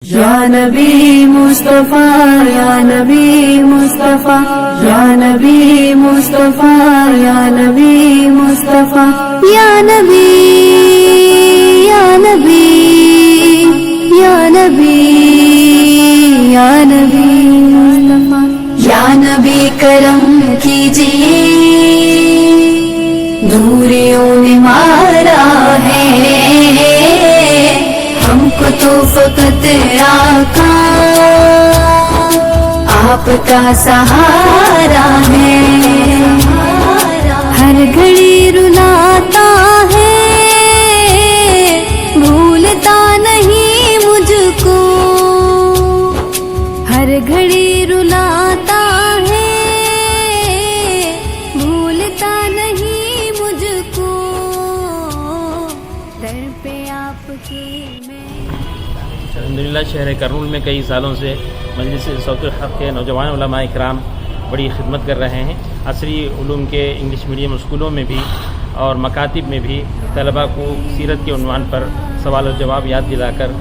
یا نبی مصطفیٰ یا نبی مصطفیٰ یا نبی مصطفیٰ یا نبی مصطفیٰ یا نبی یا نبی یا نبی یا نبی مصطفیٰ یا نبی کرم کیجیے دوریوں نے مارا ہے ہم کو تو فقط آقا آپ کا سہارا ہے ہر گھڑی رلاتا ہے بھولتا نہیں مجھ کو ہر گھڑی رلاتا ہے بھولتا نہیں مجھ کو در پہ آپ کے الحمدللہ شہر کرنول میں کئی سالوں سے مجلس صوت الحق کے نوجوان علماء اکرام بڑی خدمت کر رہے ہیں. عصری علوم کے انگلش میڈیم اسکولوں میں بھی اور مکاتب میں بھی طلباء کو سیرت کے عنوان پر سوال و جواب یاد دلا کر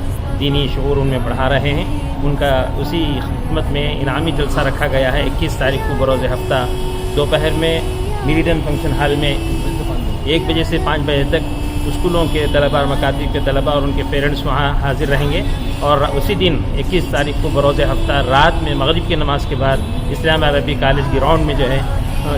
دینی شعور ان میں بڑھا رہے ہیں. ان کا اسی خدمت میں انعامی جلسہ رکھا گیا ہے 21 تاریخ کو بروز ہفتہ دوپہر میں میریڈین فنکشن ہال میں 1 بجے سے 5 بجے تک اسکولوں کے طلباء اور مکاتب کے طلباء اور ان کے پیرنٹس وہاں حاضر رہیں گے. اور اسی دن 21 تاریخ کو بروز ہفتہ رات میں مغرب کی نماز کے بعد اسلام عربی کالج گراؤنڈ میں جو ہے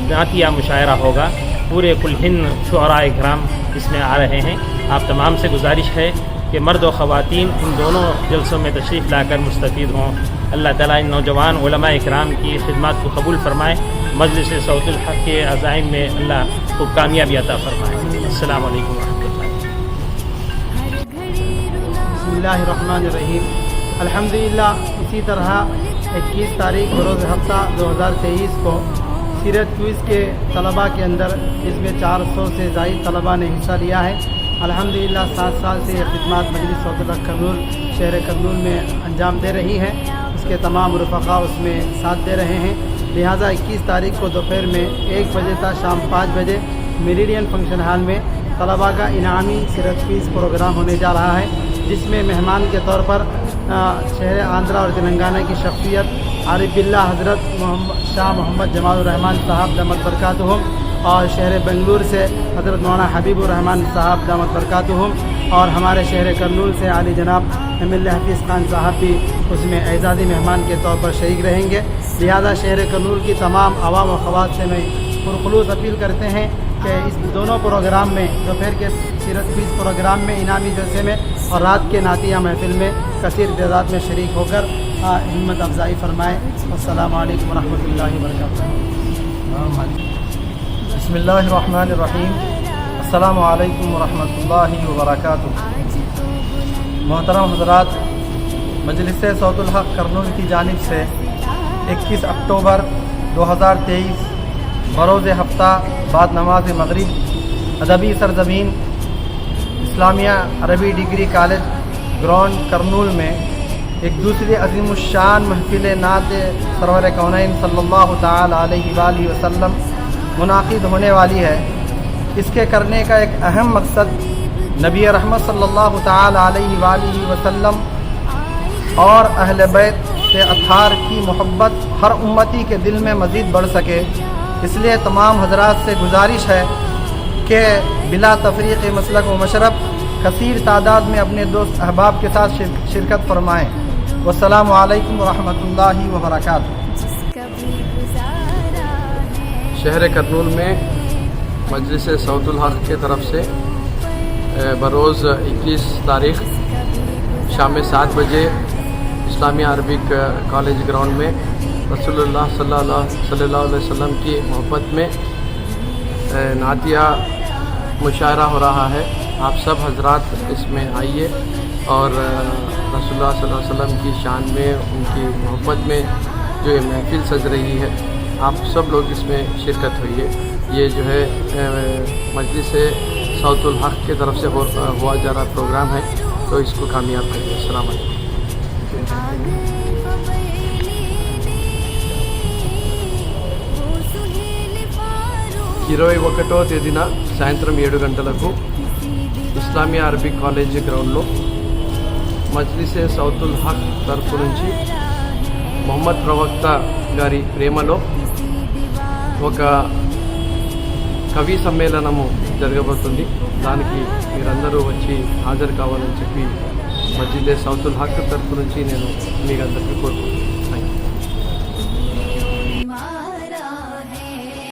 نعتیہ مشاعرہ ہوگا. پورے کل ہند شعراء اکرام اس میں آ رہے ہیں. آپ تمام سے گزارش ہے کہ مرد و خواتین ان دونوں جلسوں میں تشریف لا کر مستفید ہوں. اللہ تعالیٰ ان نوجوان علماء اکرام کی خدمات کو قبول فرمائے. مجلس صوت الحق کے عزائم میں اللہ کو کامیابی عطا فرمائے. السلام علیکم ورحمۃ اللہ. بسم اللہ الرحمن الرحیم. الحمدللہ اسی طرح 21 تاریخ بروز ہفتہ 2023 کو سیرت کوئز کے طلباء کے اندر اس میں 400 سے زائد طلباء نے حصہ لیا ہے. الحمدللہ 7 سال سے یہ خدمات مجلس صوت الحق کرنول شہر کرنول میں انجام دے رہی ہے. اس کے تمام رفقا اس میں ساتھ دے رہے ہیں. لہٰذا 21 تاریخ کو دوپہر میں 1 بجے تا شام 5 بجے میریڈین فنکشن ہال میں طلباء کا انعامی سیرت کوئز پروگرام ہونے جا رہا ہے، جس میں مہمان کے طور پر شہر آندھرا اور تلنگانہ کی شخصیت عارف باللہ حضرت شاہ محمد جمال الرحمن صاحب دامت برکاتہم، اور شہر بنگلور سے حضرت مولانا حبیب الرحمن صاحب دامت برکاتہم، اور ہمارے شہر کرنول سے عالی جناب MLA حفیظ خان صاحب بھی اس میں اعزازی مہمان کے طور پر شریک رہیں گے. لہذا شہر کرنول کی تمام عوام و خوات سے میں پرخلوص اپیل کرتے ہیں کہ اس دونوں پروگرام میں دوپہر کے سیرت کوئز پروگرام میں انعامی جلسے میں اور رات کے نعتیہ محفل میں کثیر تعداد میں شریک ہو کر ہمت افزائی فرمائیں. السلام علیکم ورحمۃ اللہ وبرکاتہ. بسم اللہ الرحمن الرحیم. السلام علیکم ورحمۃ اللہ وبرکاتہ. محترم حضرات، مجلس صوت الحق کرنول کی جانب سے 21 اکتوبر 2023 بروز ہفتہ بعد نماز مغرب ادبی سرزمین اسلامیہ عربی ڈگری کالج گراؤنڈ کرنول میں ایک دوسری عظیم الشان محفل نعت سرور کونین صلی اللہ تعالی علیہ وآلہ وسلم منعقد ہونے والی ہے. اس کے کرنے کا ایک اہم مقصد نبی رحمت صلی اللہ تعالی علیہ وآلہ وسلم اور اہل بیت کے اطہار کی محبت ہر امتی کے دل میں مزید بڑھ سکے. اس لیے تمام حضرات سے گزارش ہے کہ بلا تفریق مسلک و مشرب کثیر تعداد میں اپنے دوست احباب کے ساتھ شرکت فرمائیں. والسلام علیکم ورحمۃ اللہ وبرکاتہ. شہر کرنول میں مجلس صوت الحق کے طرف سے بروز 21 تاریخ شام 7 بجے اسلامیہ عربک کالج گراؤنڈ میں رسول اللہ صلی اللہ علیہ وسلم کی محبت میں نعتیہ مشاعرہ ہو رہا ہے. آپ سب حضرات اس میں آئیے اور رسول اللہ صلی اللہ علیہ وسلم کی شان میں ان کی محبت میں جو یہ محفل سج رہی ہے آپ سب لوگ اس میں شرکت ہوئیے. یہ جو ہے مجلس صوت الحق کی طرف سے ہوا جا رہا پروگرام ہے، تو اس کو کامیاب کریے. السلام علیکم. ఇరవై ఒకటో తేదీన సాయంత్రం 7 గంటలకు ఇస్లామియా అరబిక్ కాలేజ్ గ్రౌండ్లో మజ్లిసే సౌతుల్ హక్ తరపు నుంచి మొహమ్మద్ ప్రవక్త గారి ప్రేమలో ఒక కవి సమ్మేళనము జరగబోతుంది. దానికి మీరందరూ వచ్చి హాజరు కావాలని చెప్పి మస్జిద్ సౌతుల్ హక్ తరపు నుంచి నేను మీకు అందరికీ కోరుకుంటున్నాను.